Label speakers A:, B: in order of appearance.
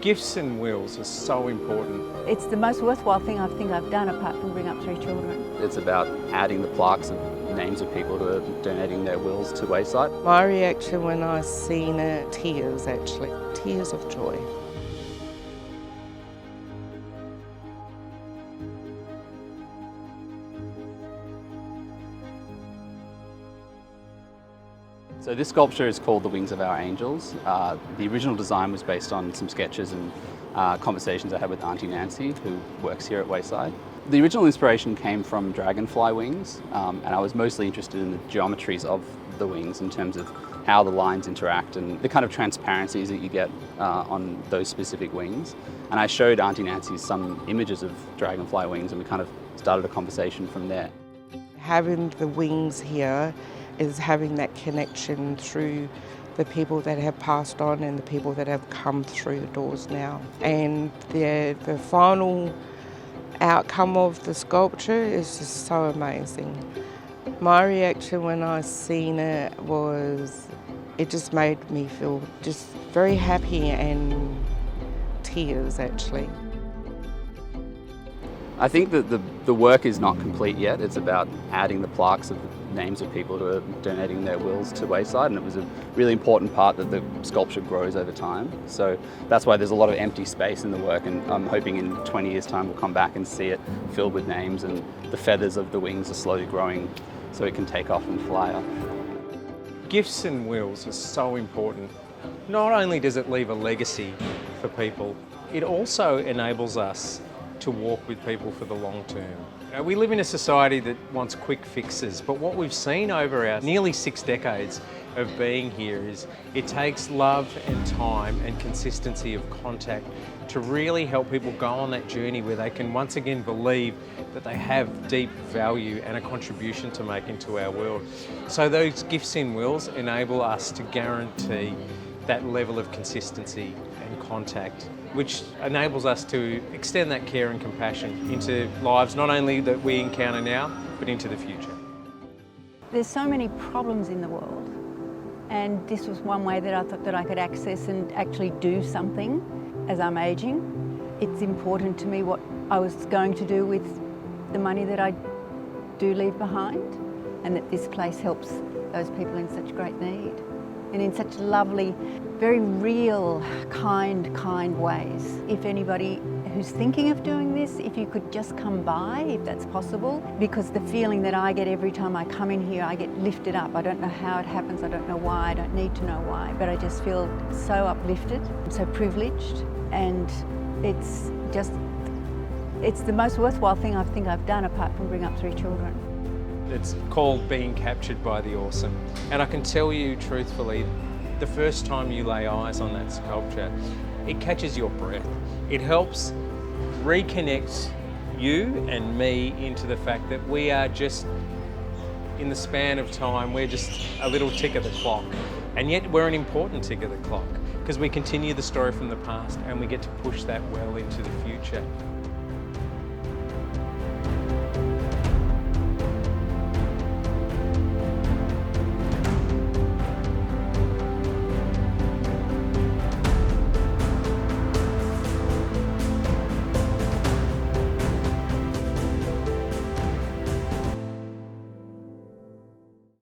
A: Gifts and wills are so important.
B: It's the most worthwhile thing I think I've done apart from bring up 3 children.
C: It's about adding the plaques of names of people who are donating their wills to Wayside.
D: My reaction when I seen it, tears actually, tears of joy.
C: So this sculpture is called The Wings of Our Angels. The original design was based on some sketches and conversations I had with Auntie Nancy, who works here at Wayside. The original inspiration came from dragonfly wings, and I was mostly interested in the geometries of the wings in terms of how the lines interact and the kind of transparencies that you get on those specific wings. And I showed Auntie Nancy some images of dragonfly wings, and we kind of started a conversation from there.
D: Having the wings here is having that connection through the people that have passed on and the people that have come through the doors now. And the final outcome of the sculpture is just so amazing. My reaction when I seen it was, it just made me feel just very happy and tears actually.
C: I think that the work is not complete yet. It's about adding the plaques of the names of people who are donating their wills to Wayside, and it was a really important part that the sculpture grows over time. So that's why there's a lot of empty space in the work, and I'm hoping in 20 years' time we'll come back and see it filled with names, and the feathers of the wings are slowly growing so it can take off and fly off.
A: Gifts and wills are so important. Not only does it leave a legacy for people, it also enables us to walk with people for the long term. We live in a society that wants quick fixes, but what we've seen over our nearly 6 decades of being here is it takes love and time and consistency of contact to really help people go on that journey where they can once again believe that they have deep value and a contribution to make into our world. So those gifts in wills enable us to guarantee that level of consistency and contact, which enables us to extend that care and compassion into lives not only that we encounter now, but into the future.
B: There's so many problems in the world, and this was one way that I thought that I could access and actually do something as I'm aging. It's important to me what I was going to do with the money that I do leave behind, and that this place helps those people in such great need and in such lovely, very real, kind ways. If anybody who's thinking of doing this, if you could just come by, if that's possible, because the feeling that I get every time I come in here, I get lifted up. I don't know how it happens, I don't know why, I don't need to know why, but I just feel so uplifted, so privileged, and it's the most worthwhile thing I think I've done apart from bring up 3 children.
A: It's called Being Captured by the Awesome. And I can tell you truthfully, the first time you lay eyes on that sculpture, it catches your breath. It helps reconnect you and me into the fact that we are just, in the span of time, we're just a little tick of the clock. And yet we're an important tick of the clock because we continue the story from the past and we get to push that well into the future.